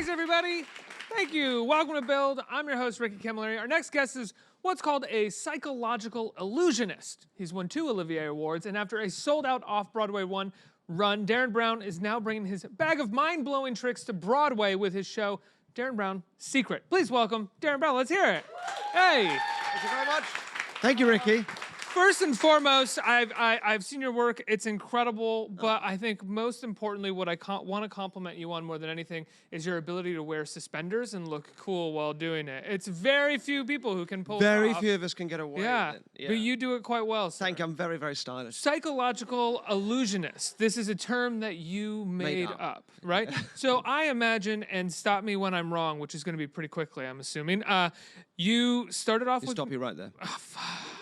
Thanks, everybody. Thank you. Welcome to Build. I'm your host, Ricky Camilleri. Our next guest is what's called a psychological illusionist. He's won 2 Olivier Awards, and after a sold-out off-Broadway run, Derren Brown is now bringing his bag of mind-blowing tricks to Broadway with his show, Derren Brown Secret. Please welcome Derren Brown. Let's hear it. Hey. Thank you very much. Thank you, Ricky. First and foremost, I've seen your work. It's incredible, but I think most importantly, what I want to compliment you on more than anything is your ability to wear suspenders and look cool while doing it. It's very few people who can pull it off. Very few of us can get away with it. Yeah, but you do it quite well, sir. Thank you. I'm very, very stylish. Psychological illusionist. This is a term that you made up, right? So I imagine, and stop me when I'm wrong, which is going to be pretty quickly, I'm assuming. You started off with... Stop you right there. Oh,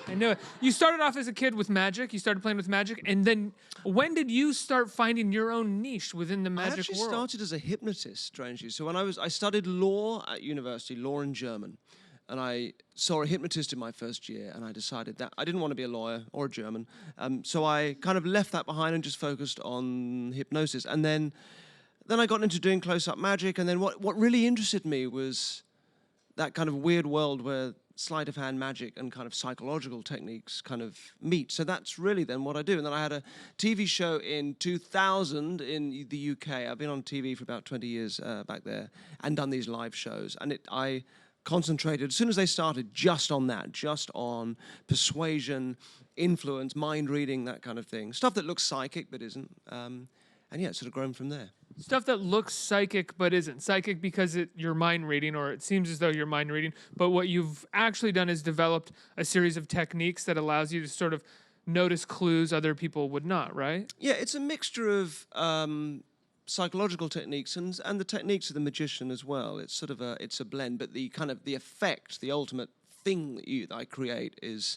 I knew it. You started off as a kid with magic. You started playing with magic. And then when did you start finding your own niche within the magic world? I actually started as a hypnotist, strangely. So when I studied law at university, law and German. And I saw a hypnotist in my first year, and I decided that I didn't want to be a lawyer or a German. So I kind of left that behind and just focused on hypnosis. And then I got into doing close-up magic. And then what really interested me was that kind of weird world where sleight of hand magic and kind of psychological techniques kind of meet. So that's really then what I do. And then I had a TV show in 2000 in the UK. I've been on TV for about 20 years back there and done these live shows. And I concentrated, as soon as they started, just on that, just on persuasion, influence, mind reading, that kind of thing. Stuff that looks psychic but isn't. And yeah, it's sort of grown from there. Stuff that looks psychic but isn't. Psychic because you're mind reading, or it seems as though you're mind reading, but what you've actually done is developed a series of techniques that allows you to sort of notice clues other people would not, right? Yeah, it's a mixture of psychological techniques and the techniques of the magician as well. It's sort of it's a blend, but the kind of the effect, the ultimate thing that I create is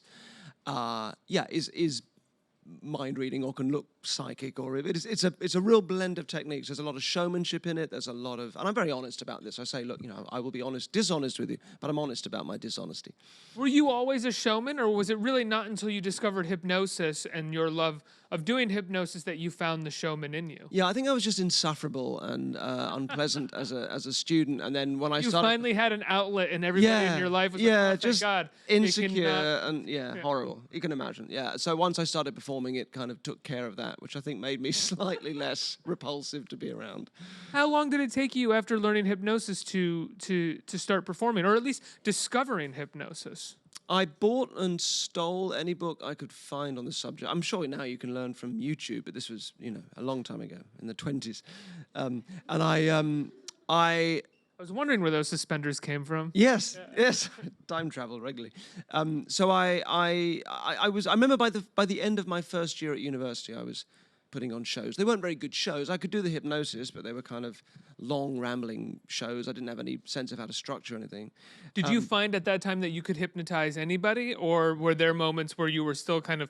mind reading or can look psychic, or it's a real blend of techniques. There's a lot of showmanship in it. There's a lot of, and I'm very honest about this. I say, look, I will be dishonest with you, but I'm honest about my dishonesty. Were you always a showman, or was it really not until you discovered hypnosis and your love of doing hypnosis that you found the showman in you? Yeah, I think I was just insufferable and unpleasant as a student, and then when I started, finally had an outlet, and everybody in your life was like, oh, just thank God, insecure and horrible. You can imagine. Yeah, so once I started performing, it kind of took care of that, which I think made me slightly less repulsive to be around. How long did it take you after learning hypnosis to start performing, or at least discovering hypnosis? I bought and stole any book I could find on the subject. I'm sure now you can learn from YouTube, but this was, a long time ago, in the 20s. And I was wondering where those suspenders came from. Yes, yes, time travel regularly. So I remember by the end of my first year at university, I was putting on shows. They weren't very good shows. I could do the hypnosis, but they were kind of long, rambling shows. I didn't have any sense of how to structure anything. Did you find at that time that you could hypnotize anybody, or were there moments where you were still kind of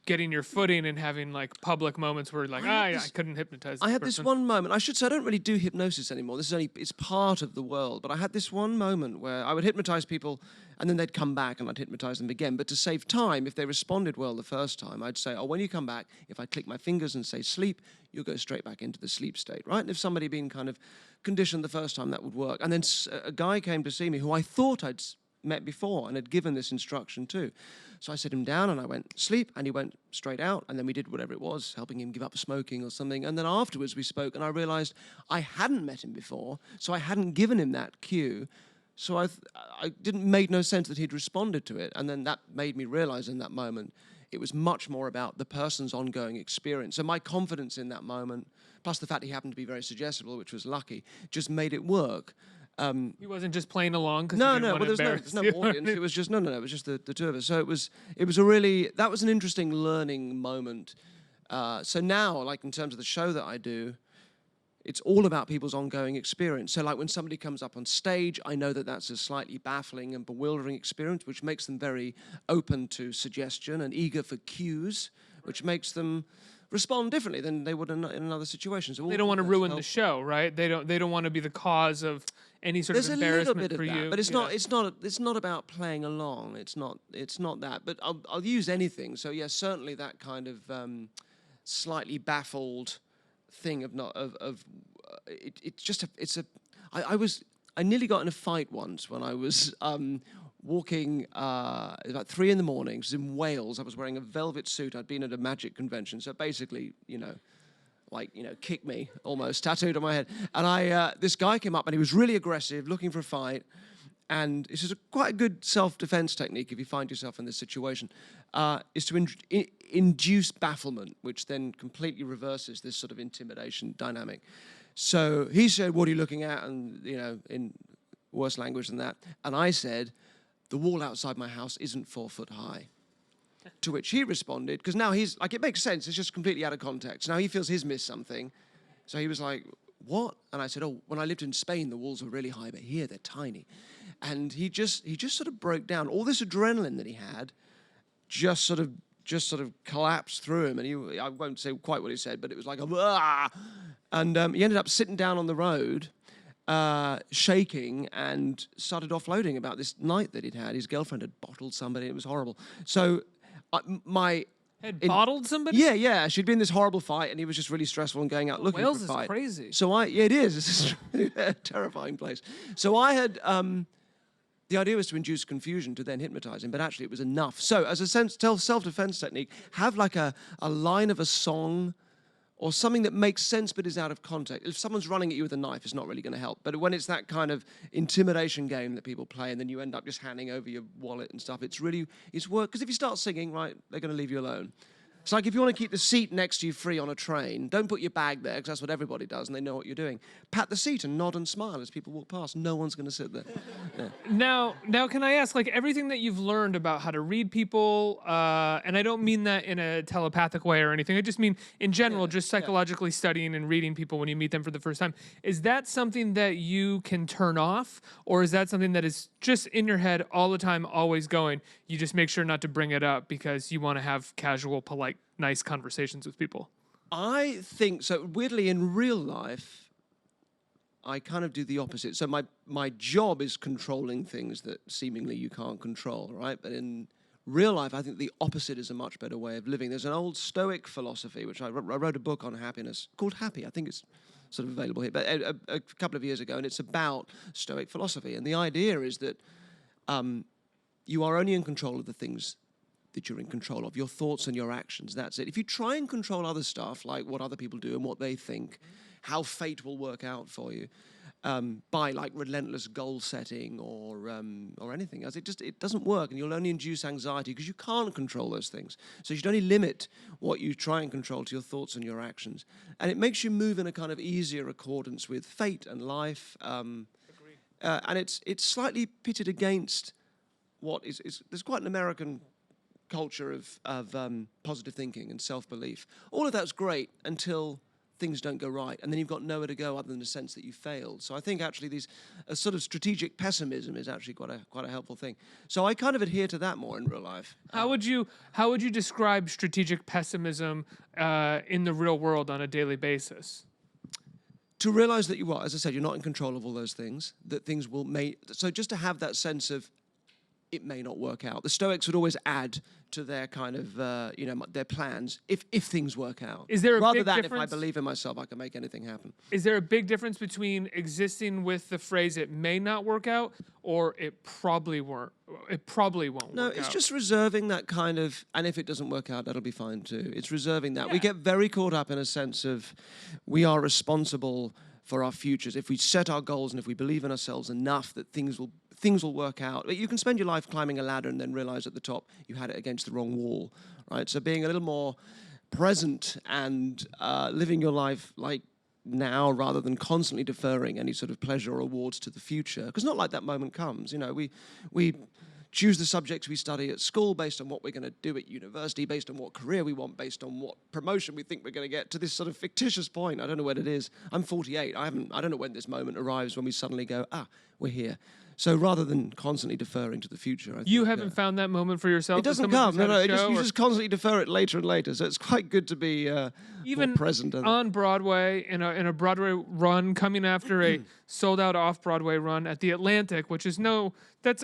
getting your footing and having like public moments where like, I couldn't hypnotize this I had person? This one moment. I should say I don't really do hypnosis anymore. It's part of the world. But I had this one moment where I would hypnotize people and then they'd come back and I'd hypnotize them again. But to save time, if they responded well the first time, I'd say, when you come back, if I click my fingers and say sleep, you'll go straight back into the sleep state, right? And if somebody had been kind of conditioned the first time, that would work. And then a guy came to see me who I thought I'd met before and had given this instruction too. So I set him down and I went, sleep, and he went straight out, and then we did whatever it was, helping him give up smoking or something, and then afterwards we spoke, and I realized I hadn't met him before, so I hadn't given him that cue, so I made no sense that he'd responded to it, and then that made me realize in that moment it was much more about the person's ongoing experience. So my confidence in that moment, plus the fact he happened to be very suggestible, which was lucky, just made it work. He wasn't just playing along because no, there's no audience. It was just it was just the two of us. So it was that was an interesting learning moment. So now, like in terms of the show that I do, it's all about people's ongoing experience. So like when somebody comes up on stage, I know that that's a slightly baffling and bewildering experience, which makes them very open to suggestion and eager for cues, which makes them respond differently than they would in another situation. So they don't want to ruin the show, right? They don't want to be the cause of any sort of embarrassment for you. But it's not about playing along. It's not that. But I'll use anything. So yes, certainly that kind of slightly baffled thing of I nearly got in a fight once when I was walking about 3 a.m. It was in Wales. I was wearing a velvet suit. I'd been at a magic convention, so basically, kick me almost, tattooed on my head. And this guy came up and he was really aggressive, looking for a fight. And this is quite a good self-defense technique if you find yourself in this situation, is to induce bafflement, which then completely reverses this sort of intimidation dynamic. So he said, "What are you looking at?" And, in worse language than that. And I said, "The wall outside my house isn't 4 foot high." To which he responded, because now he's like, it makes sense, it's just completely out of context. Now he feels he's missed something. So he was like, "What?" And I said, "Oh, when I lived in Spain, the walls were really high, but here they're tiny." And he just sort of broke down. All this adrenaline that he had just sort of collapsed through him. And I won't say quite what he said, but it was like "Ah!" And he ended up sitting down on the road, shaking, and started offloading about this night that he'd had. His girlfriend had bottled somebody. It was horrible. So bottled somebody? Yeah. She'd been in this horrible fight, and he was just really stressful and going out looking Wales for a fight. is crazy. So it is. It's a terrifying place. So I had the idea was to induce confusion to then hypnotize him, but actually it was enough. So as a self-defense technique, have like a line of a song or something that makes sense but is out of context. If someone's running at you with a knife, it's not really going to help. But when it's that kind of intimidation game that people play and then you end up just handing over your wallet and stuff, it's work. Because if you start singing, right, they're going to leave you alone. It's like if you want to keep the seat next to you free on a train, don't put your bag there, because that's what everybody does and they know what you're doing. Pat the seat and nod and smile as people walk past. No one's going to sit there. Yeah. Now, can I ask, like, everything that you've learned about how to read people, and I don't mean that in a telepathic way or anything, I just mean in general, just psychologically studying and reading people when you meet them for the first time, is that something that you can turn off, or is that something that is just in your head all the time, always going? You just make sure not to bring it up because you want to have casual, polite, nice conversations with people? I think so. Weirdly, in real life, I kind of do the opposite. So my job is controlling things that seemingly you can't control, right? But in real life, I think the opposite is a much better way of living. There's an old Stoic philosophy, which I wrote a book on happiness called Happy. I think it's sort of available here, but a couple of years ago, and it's about Stoic philosophy. And the idea is that you are only in control of the things that you're in control of, your thoughts and your actions. That's it. If you try and control other stuff, like what other people do and what they think, how fate will work out for you, by like relentless goal setting or anything else, it doesn't work, and you'll only induce anxiety because you can't control those things. So you should only limit what you try and control to your thoughts and your actions, and it makes you move in a kind of easier accordance with fate and life. And it's slightly pitted against what is there's quite an American culture of positive thinking and self-belief. All of that's great until things don't go right, and then you've got nowhere to go other than the sense that you failed. So I think actually a sort of strategic pessimism is actually quite a helpful thing. So I kind of adhere to that more in real life. How would you describe strategic pessimism in the real world on a daily basis? To realize that as I said, you're not in control of all those things, that things so just to have that sense of it may not work out. The Stoics would always add to their kind of, their plans if things work out. Is there a Rather big than difference? if I believe in myself, I can make anything happen. Is there a big difference between existing with the phrase "it may not work out" or "it probably won't"? It probably won't. No, work it's out. just reserving that kind of, and if it doesn't work out, that'll be fine too. It's reserving that. Yeah. We get very caught up in a sense of we are responsible for our futures. If we set our goals and if we believe in ourselves enough that things will work out. You can spend your life climbing a ladder and then realize at the top you had it against the wrong wall, right? So being a little more present and living your life like now rather than constantly deferring any sort of pleasure or awards to the future, because not like that moment comes. We choose the subjects we study at school based on what we're going to do at university, based on what career we want, based on what promotion we think we're going to get, to this sort of fictitious point. I don't know when it is. I'm 48. I don't know when this moment arrives when we suddenly go, we're here. So rather than constantly deferring to the future, I think, you haven't found that moment for yourself. It doesn't come. No. You just constantly defer it later and later. So it's quite good to be even more present. On Broadway, in a Broadway run, coming after a sold-out off-Broadway run at the Atlantic, which is that's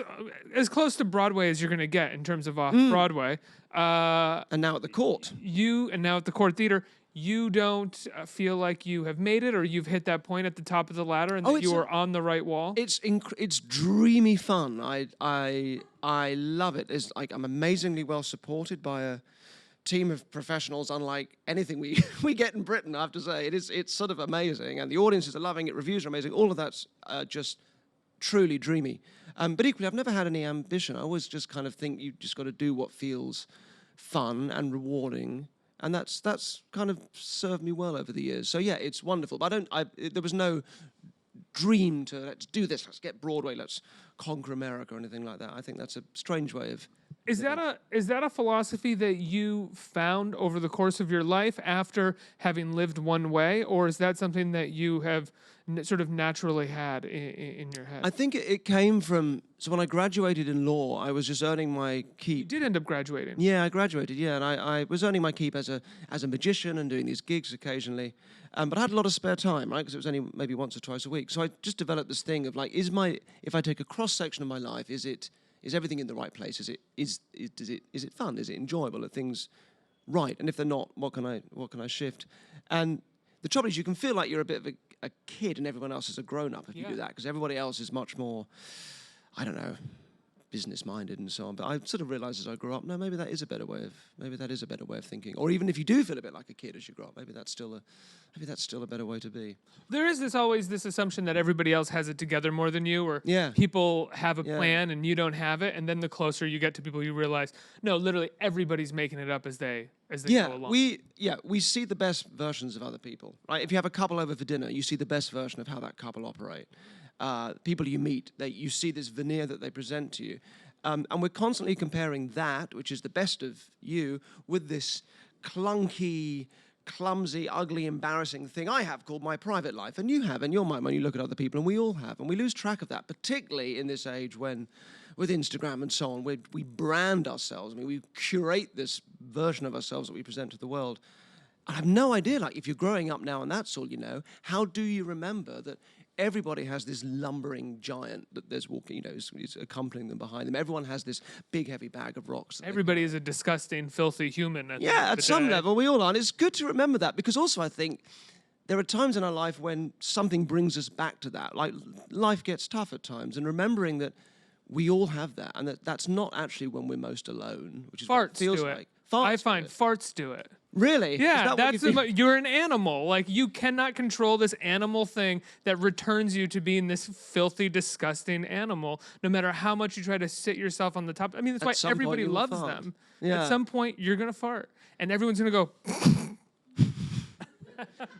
as close to Broadway as you're going to get in terms of off-Broadway. And now at the Court. And now at the Court Theater. you don't feel like you have made it, or you've hit that point at the top of the ladder and that you are on the right wall? It's dreamy fun. I love it. It's like I'm amazingly well supported by a team of professionals unlike anything we get in Britain, I have to say. It's sort of amazing, and the audiences are loving it, reviews are amazing, all of that's just truly dreamy. But equally, I've never had any ambition. I always just kind of think you just got to do what feels fun and rewarding, and that's kind of served me well over the years. So yeah, it's wonderful. But there was no dream to let's do this, let's get Broadway, let's conquer America or anything like that. I think that's a strange way of... Is that a philosophy that you found over the course of your life after having lived one way, or is that something that you have sort of naturally had in your head? I think it came from... So when I graduated in law, I was just earning my keep. You did end up graduating. Yeah, I graduated, yeah, and I was earning my keep as a magician and doing these gigs occasionally, but I had a lot of spare time, right, because it was only maybe once or twice a week. So I just developed this thing of like, if I take a cross-section of my life, is everything in the right place? Is it fun? Is it enjoyable? Are things right? And if they're not, what can I shift? And the trouble is, you can feel like you're a bit of a kid and everyone else is a grown-up if you do that, because everybody else is much more, I don't know, business-minded and so on. But I sort of realized as I grew up, no, maybe that is a better way of thinking. Or even if you do feel a bit like a kid as you grow up, maybe that's still a better way to be. There is always this assumption that everybody else has it together more than you, or people have a plan and you don't have it. And then the closer you get to people, you realize, no, literally everybody's making it up as they go along. We see the best versions of other people, right? If you have a couple over for dinner, you see the best version of how that couple operate. People you meet, you see this veneer that they present to you. And we're constantly comparing that, which is the best of you, with this clunky, clumsy, ugly, embarrassing thing I have called my private life, and you have in your mind when you look at other people, and we all have. And we lose track of that, particularly in this age when, with Instagram and so on, we brand ourselves. I mean, we curate this version of ourselves that we present to the world. I have no idea, like, if you're growing up now and that's all you know, how do you remember that everybody has this lumbering giant that there's walking, is accompanying them behind them. Everyone has this big, heavy bag of rocks. Everybody is a disgusting, filthy human. At some level, we all are. And it's good to remember that, because also I think there are times in our life when something brings us back to that. Like, life gets tough at times, and remembering that we all have that, and that's not actually when we're most alone, which is what it feels like. I find farts do it. Really? Yeah, you're an animal. Like, you cannot control this animal thing that returns you to being this filthy, disgusting animal, no matter how much you try to sit yourself on the top. I mean, that's why everybody loves them. Yeah. At some point, you're going to fart, and everyone's going to go...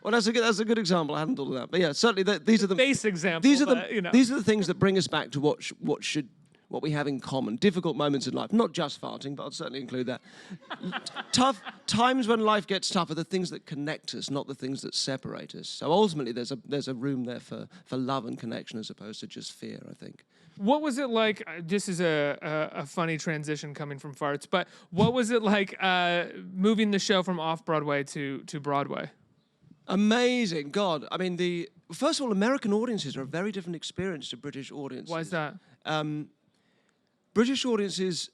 Well, that's a good example. I hadn't thought of that. But yeah, certainly these are the base example. These are the things that bring us back to what we have in common. Difficult moments in life, not just farting, but I'll certainly include that. Tough times when life gets tough are the things that connect us, not the things that separate us. So ultimately, there's a room there for love and connection as opposed to just fear, I think. What was it like? This is a funny transition coming from farts, but what was it like moving the show from off-Broadway to Broadway? Amazing, God. I mean, first of all, American audiences are a very different experience to British audiences. Why is that? British audiences,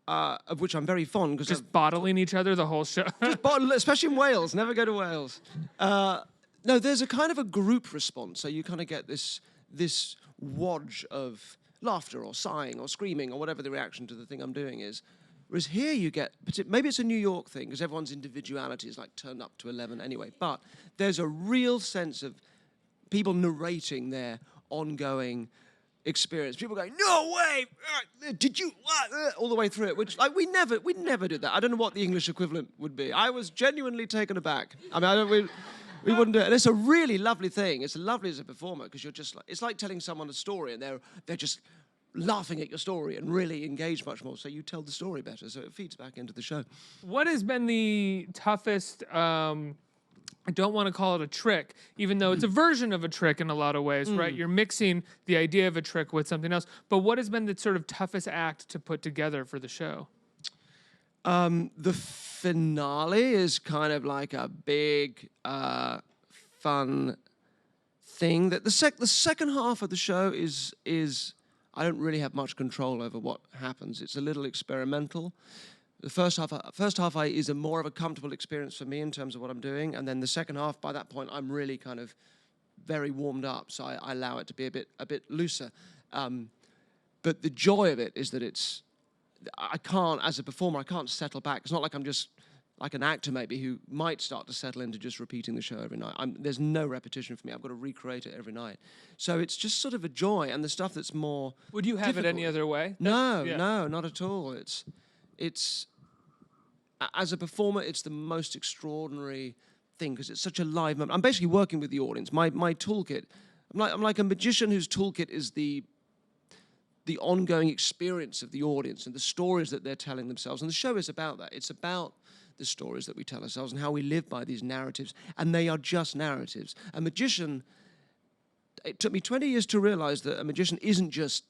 of which I'm very fond, because just bottling each other the whole show. Just bottle, especially in Wales. Never go to Wales. No, there's a kind of a group response, so you kind of get this wodge of laughter or sighing or screaming or whatever the reaction to the thing I'm doing is. Whereas here you get, maybe it's a New York thing, because everyone's individuality is like turned up to 11 anyway, but there's a real sense of people narrating their ongoing experience. People going, no way, did you, all the way through it, which like we never did that. I don't know what the English equivalent would be. I was genuinely taken aback. I mean, we wouldn't do it. And it's a really lovely thing. It's lovely as a performer, because you're just like, it's like telling someone a story and they're just laughing at your story and really engaged much more, so you tell the story better, so it feeds back into the show. What has been the toughest, I don't want to call it a trick, even though it's a version of a trick in a lot of ways, right? You're mixing the idea of a trick with something else, but what has been the sort of toughest act to put together for the show? The finale is kind of like a big, fun thing. That the second half of the show is I don't really have much control over what happens. It's a little experimental. The first half is a more of a comfortable experience for me in terms of what I'm doing, and then the second half, by that point, I'm really kind of very warmed up, so I allow it to be a bit looser. But the joy of it is that I can't, as a performer, I can't settle back. It's not like I'm just like an actor maybe who might start to settle into just repeating the show every night. There's no repetition for me. I've got to recreate it every night. So it's just sort of a joy, and the stuff that's more Would you have difficult, it any other way? No, not at all. It's as a performer, it's the most extraordinary thing because it's such a live moment. I'm basically working with the audience. My toolkit, I'm like a magician whose toolkit is the ongoing experience of the audience and the stories that they're telling themselves. And the show is about that. It's about the stories that we tell ourselves and how we live by these narratives. And they are just narratives. A magician, it took me 20 years to realize that a magician isn't just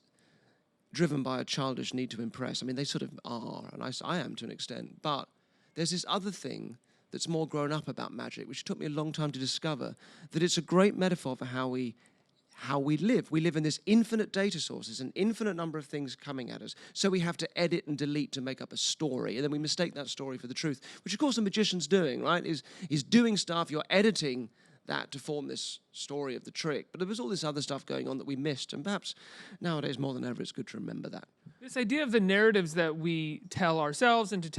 driven by a childish need to impress. I mean, they sort of are, and I am to an extent. But there's this other thing that's more grown up about magic, which took me a long time to discover, that it's a great metaphor for how we live. We live in this infinite data sources, an infinite number of things coming at us. So we have to edit and delete to make up a story, and then we mistake that story for the truth, which of course a magician's doing, right? Is doing stuff, you're editing that to form this story of the trick. But there was all this other stuff going on that we missed, and perhaps nowadays more than ever it's good to remember that. This idea of the narratives that we tell ourselves and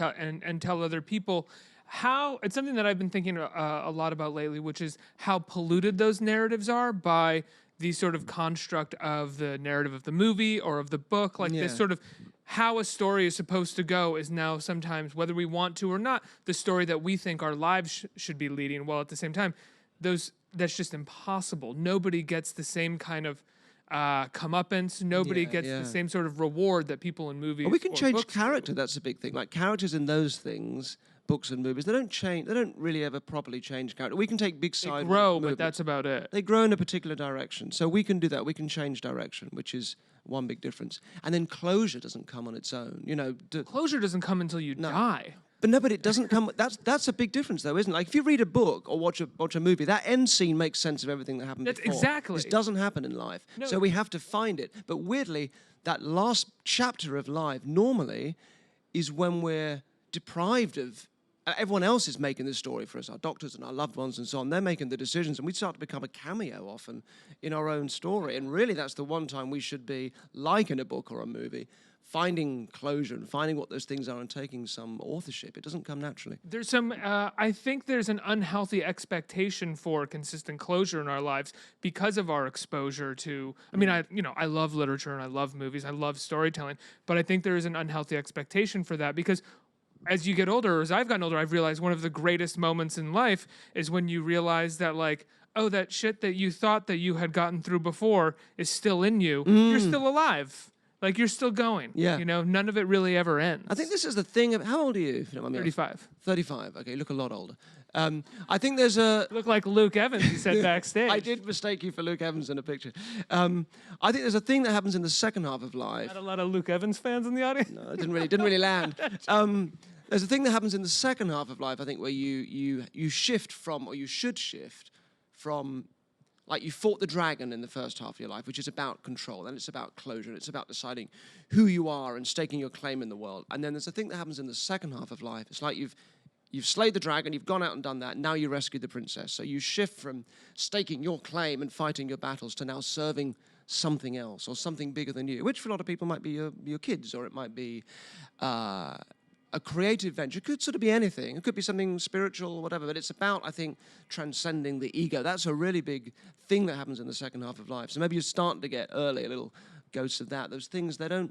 tell other people, it's something that I've been thinking a lot about lately, which is how polluted those narratives are by the sort of construct of the narrative of the movie or of the book, like this sort of how a story is supposed to go is now sometimes, whether we want to or not, the story that we think our lives should be leading. While at the same time, that's just impossible. Nobody gets the same kind of comeuppance. Nobody gets the same sort of reward that people in movies. Well, we can change books character. That's a big thing. Like characters in those things, books and movies, they don't change. They don't really ever properly change character. We can take big side. They grow, movements. but that's about it. They grow in a particular direction, so we can do that. We can change direction, which is one big difference. And then closure doesn't come on its own. You know, Closure doesn't come until you die. But it doesn't come. That's a big difference, though, isn't it? Like if you read a book or watch a movie, that end scene makes sense of everything that happened before. Exactly. This doesn't happen in life, so we have to find it. But weirdly, that last chapter of life normally is when we're deprived of. Everyone else is making the story for us, our doctors and our loved ones and so on. They're making the decisions, and we start to become a cameo often in our own story. And really, that's the one time we should be, like in a book or a movie, finding closure and finding what those things are and taking some authorship. It doesn't come naturally. There's some, I think there's an unhealthy expectation for consistent closure in our lives because of our exposure to, I mean, I love literature and I love movies, I love storytelling, but I think there is an unhealthy expectation for that because as you get older, or as I've gotten older, I've realized one of the greatest moments in life is when you realize that, like, oh, that shit that you thought that you had gotten through before is still in you. You're still alive. Like, you're still going. Yeah. You know, none of it really ever ends. I think this is the thing of, how old are you? If you don't mind me asking? 35. 35. Okay, you look a lot older. I think there's a... You look like Luke Evans, he said backstage. I did mistake you for Luke Evans in a picture. I think there's a thing that happens in the second half of life. Not a lot of Luke Evans fans in the audience? No, it didn't really land. There's a thing that happens in the second half of life, I think, where you shift from, or you should shift from, like you fought the dragon in the first half of your life, which is about control, and it's about closure, and it's about deciding who you are and staking your claim in the world. And then there's a thing that happens in the second half of life. It's like you've slayed the dragon, you've gone out and done that, now you rescued the princess. So you shift from staking your claim and fighting your battles to now serving something else or something bigger than you, which for a lot of people might be your kids, or it might be a creative venture. It could sort of be anything. It could be something spiritual or whatever, but it's about, I think, transcending the ego. That's a really big thing that happens in the second half of life. So maybe you're starting to get early, a little ghosts of that. Those things, the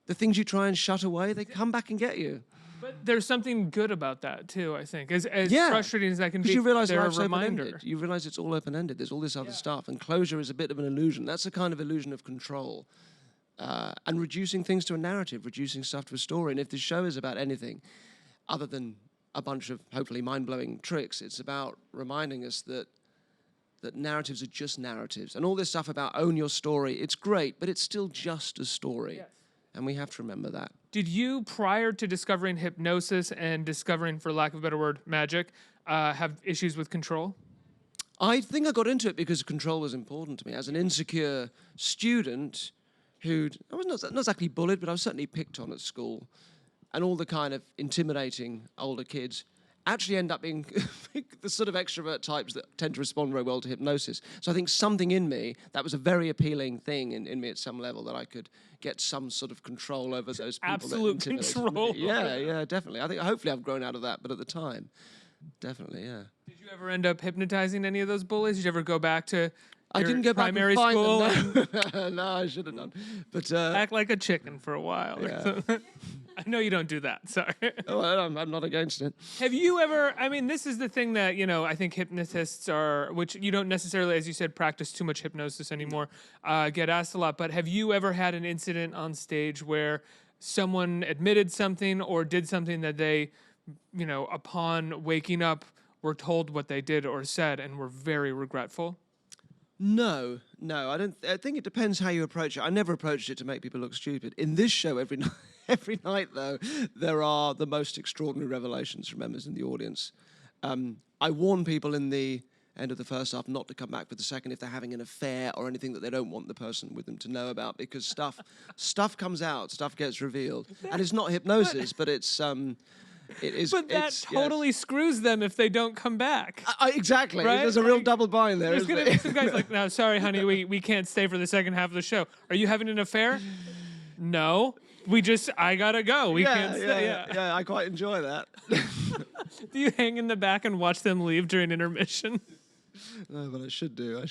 things you try and shut away, they come back and get you. But there's something good about that, too, I think. As frustrating as that can be, you realize they're a life's reminder. open-ended. You realize it's all open-ended. There's all this other stuff, and closure is a bit of an illusion. That's a kind of illusion of control. And reducing things to a narrative, reducing stuff to a story. And if the show is about anything other than a bunch of hopefully mind-blowing tricks, it's about reminding us that narratives are just narratives. And all this stuff about own your story, it's great, but it's still just a story. Yes. And we have to remember that. Did you, prior to discovering hypnosis and discovering, for lack of a better word, magic, have issues with control? I think I got into it because control was important to me. As an insecure student, I was not exactly bullied, but I was certainly picked on at school. and all the kind of intimidating older kids actually end up being the sort of extrovert types that tend to respond very well to hypnosis. So I think something in me, that was a very appealing thing in me at some level, that I could get some sort of control over those people. Absolute that intimidated control. me. Yeah, definitely. I think hopefully I've grown out of that, but at the time, definitely, yeah. Did you ever end up hypnotizing any of those bullies? Did you ever go back to I didn't go back primary and find school them. No. No, I should have done. But act like a chicken for a while? Yeah. I know you don't do that. Sorry. oh, I'm not against it. Have you ever, I mean, this is the thing that, I think hypnotists are, which you don't necessarily, as you said, practice too much hypnosis anymore, get asked a lot, but have you ever had an incident on stage where someone admitted something or did something that they, upon waking up, were told what they did or said and were very regretful? No, I don't. I think it depends how you approach it. I never approached it to make people look stupid. In this show, every night though, there are the most extraordinary revelations from members in the audience. I warn people in the end of the first half not to come back for the second if they're having an affair or anything that they don't want the person with them to know about, because stuff comes out, stuff gets revealed, and it's not hypnosis, but it's. It is, but that totally screws them if they don't come back. Exactly. Right? There's a real double bind there. There's going to be some guys like, no, sorry, honey, we can't stay for the second half of the show. Are you having an affair? No. I got to go. We can't stay. Yeah, I quite enjoy that. Do you hang in the back and watch them leave during intermission? No, but I should do.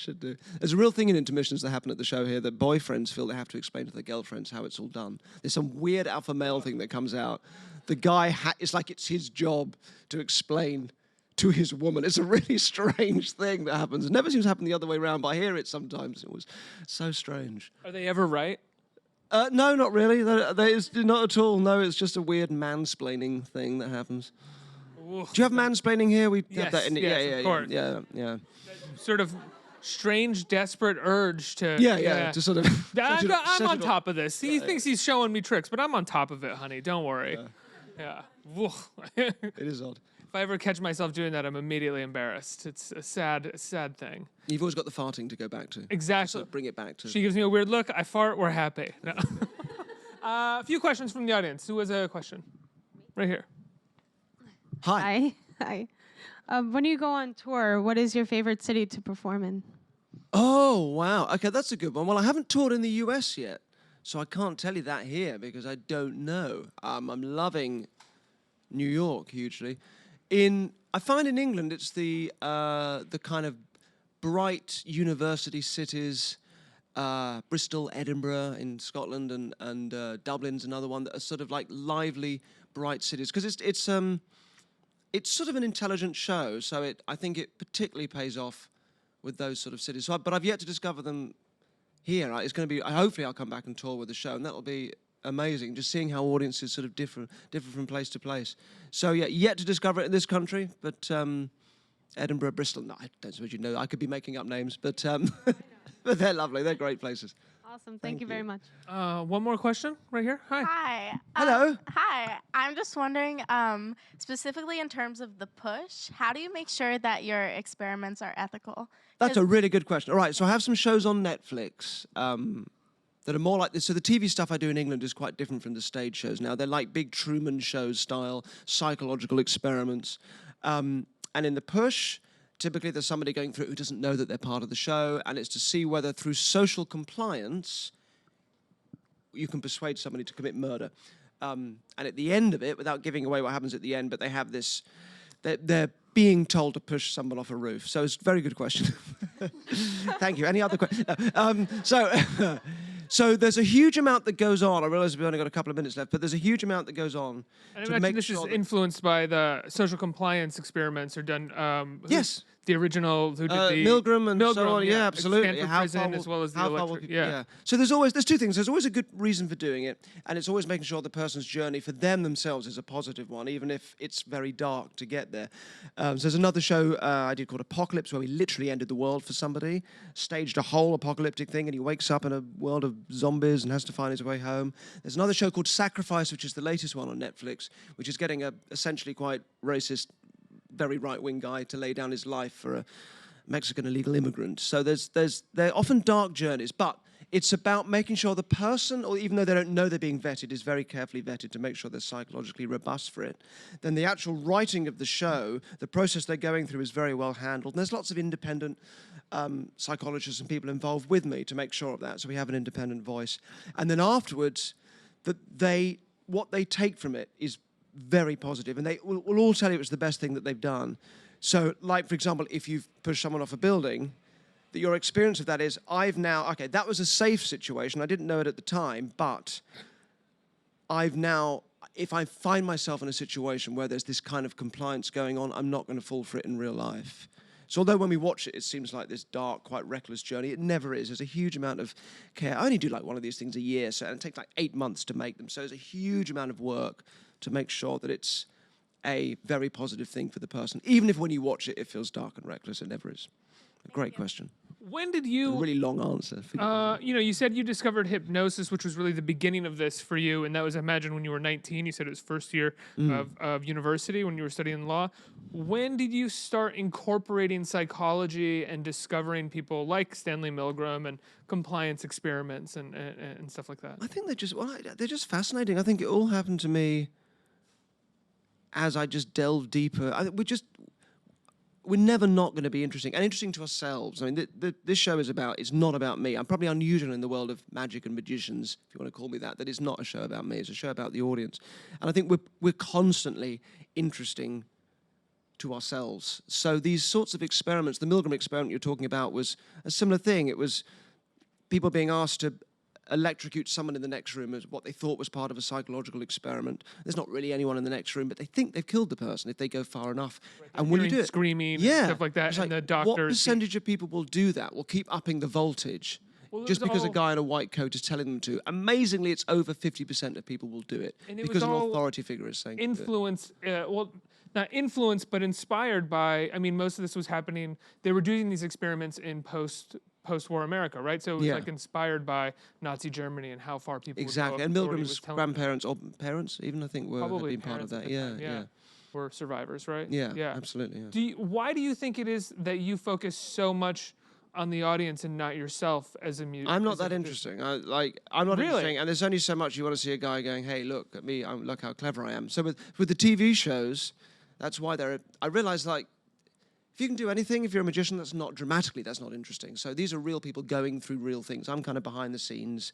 There's a real thing in intermissions that happen at the show here that boyfriends feel they have to explain to their girlfriends how it's all done. There's some weird alpha male thing that comes out. The guy, it's like it's his job to explain to his woman. It's a really strange thing that happens. It never seems to happen the other way around, but I hear it sometimes. It was so strange. Are they ever right? No, not really. It's not at all. No, it's just a weird mansplaining thing that happens. Ooh. Do you have mansplaining here? We Yes, have that in it. yes, Yeah, of course. Yeah. Sort of strange, desperate urge to... Yeah, to sort of... I'm on top of this. He thinks he's showing me tricks, but I'm on top of it, honey. Don't worry. Yeah. It is odd. If I ever catch myself doing that, I'm immediately embarrassed. It's a sad thing. You've always got the farting to go back to. Exactly. So bring it back to... She gives me a weird look. I fart. We're happy. No. A few questions from the audience. Who has a question? Right here. Hi. When you go on tour, what is your favorite city to perform in? Oh, wow. Okay, that's a good one. Well, I haven't toured in the US yet, so I can't tell you that here because I don't know. I'm loving New York hugely. I find in England it's the kind of bright university cities, Bristol, Edinburgh in Scotland, and Dublin's another one that are sort of like lively, bright cities because it's sort of an intelligent show, so I think it particularly pays off with those sort of cities. But I've yet to discover them here. It's going to be. Hopefully, I'll come back and tour with the show, and that'll be amazing. Just seeing how audiences sort of differ from place to place. So yeah, yet to discover it in this country, but Edinburgh, Bristol. No, I don't suppose you know. I could be making up names, but but they're lovely. They're great places. Awesome. Thank you very much. One more question right here. Hi. Hi. Hello. Hi. I'm just wondering, specifically in terms of the push, how do you make sure that your experiments are ethical? That's a really good question. All right, so I have some shows on Netflix that are more like this. So the TV stuff I do in England is quite different from the stage shows now. They're like big Truman Show style psychological experiments. And in the push, typically there's somebody going through it who doesn't know that they're part of the show, and it's to see whether through social compliance you can persuade somebody to commit murder. And at the end of it, without giving away what happens at the end, but they have this, they're being told to push someone off a roof. So it's a very good question. Thank you. Any other questions? So there's a huge amount that goes on. I realize we've only got a couple of minutes left, but there's a huge amount that goes on. And I imagine this is influenced by the social compliance experiments are done. Yes. The original who did the Milgram and so on. Yeah, At absolutely. Stanford prison as well as the electric. Yeah. So there's two things. There's always a good reason for doing it, and it's always making sure the person's journey for them themselves is a positive one, even if it's very dark to get there. So there's another show I did called Apocalypse, where we literally ended the world for somebody, staged a whole apocalyptic thing, and he wakes up in a world of zombies and has to find his way home. There's another show called Sacrifice, which is the latest one on Netflix, which is getting a essentially quite racist, very right-wing guy to lay down his life for a Mexican illegal immigrant. So they're often dark journeys, but It's about making sure the person, or even though they don't know they're being vetted, is very carefully vetted to make sure they're psychologically robust for it. Then the actual writing of the show, the process they're going through is very well handled. And there's lots of independent psychologists and people involved with me to make sure of that, so we have an independent voice. And then afterwards, what they take from it is very positive, and they will all tell you it's the best thing that they've done. So, like, for example, if you've pushed someone off a building, that your experience of that is, okay, that was a safe situation. I didn't know it at the time, but if I find myself in a situation where there's this kind of compliance going on, I'm not going to fall for it in real life. So although when we watch it, it seems like this dark, quite reckless journey, it never is. There's a huge amount of care. I only do like one of these things a year, and it takes like 8 months to make them. So there's a huge amount of work to make sure that it's a very positive thing for the person. Even if when you watch it, it feels dark and reckless, it never is. A great question. When did you... A really long answer. You said you discovered hypnosis, which was really the beginning of this for you, and that was, I imagine, when you were 19. You said it was first year of university when you were studying law. When did you start incorporating psychology and discovering people like Stanley Milgram and compliance experiments and stuff like that? I think they're just fascinating. I think it all happened to me as I just delved deeper. We're never not going to be interesting, and interesting to ourselves. I mean, this show it's not about me. I'm probably unusual in the world of magic and magicians, if you want to call me that it's not a show about me. It's a show about the audience. And I think we're constantly interesting to ourselves. So these sorts of experiments, the Milgram experiment you're talking about was a similar thing. It was people being asked to electrocute someone in the next room as what they thought was part of a psychological experiment. There's not really anyone in the next room, but they think they've killed the person if they go far enough. Right, and when you do it, screaming and stuff like that, and the doctor... What percentage of people will do that? Will keep upping the voltage just because a guy in a white coat is telling them to? Amazingly, it's over 50% of people will do it because an authority figure is saying influence. Not influenced, but inspired by. I mean, most of this was happening. They were doing these experiments in post-war America, right? So it was like inspired by Nazi Germany and how far people would go. And Milgram's grandparents or parents, even I think, have been part of that. Yeah. Were survivors, right? Yeah, absolutely. Yeah. Why do you think it is that you focus so much on the audience and not yourself as a musician? I'm not that interesting. I'm not interesting, and there's only so much you want to see a guy going, "Hey, look at me! Look how clever I am." So with the TV shows, that's why I realize, like, if you can do anything, if you're a magician, that's not interesting. So these are real people going through real things. I'm kind of behind the scenes.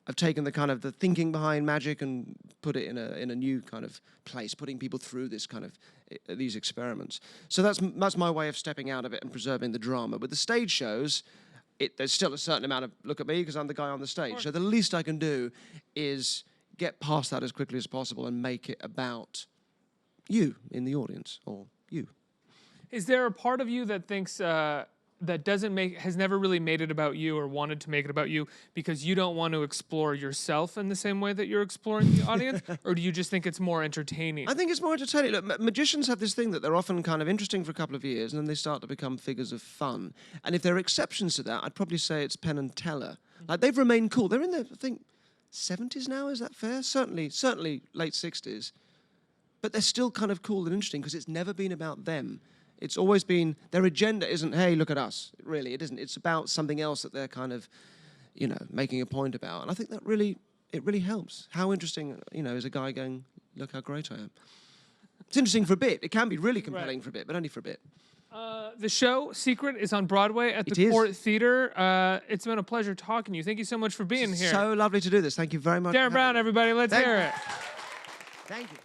I've taken the thinking behind magic and put it in a new kind of place, putting people through this kind of these experiments. So that's my way of stepping out of it and preserving the drama. With the stage shows, there's still a certain amount of look at me because I'm the guy on the stage. So the least I can do is get past that as quickly as possible and make it about you in the audience, or you. Is there a part of you that thinks that has never really made it about you or wanted to make it about you because you don't want to explore yourself in the same way that you're exploring the audience? Or do you just think it's more entertaining? I think it's more entertaining. Look, magicians have this thing that they're often kind of interesting for a couple of years and then they start to become figures of fun. And if there are exceptions to that, I'd probably say it's Penn and Teller. Like, they've remained cool. They're in their, I think, 70s now, is that fair? Certainly late 60s. But they're still kind of cool and interesting because it's never been about them. It's always been, their agenda isn't, hey, look at us. Really, it isn't. It's about something else that they're kind of, making a point about. And I think that it really helps. How interesting, is a guy going, look how great I am. It's interesting for a bit. It can be really compelling for a bit, but only for a bit. The show, Secret, is on Broadway at the Court Theater. It's been a pleasure talking to you. Thank you so much for being here. So lovely to do this. Thank you very much. Derren Brown, everybody. Let's hear it. Thank you.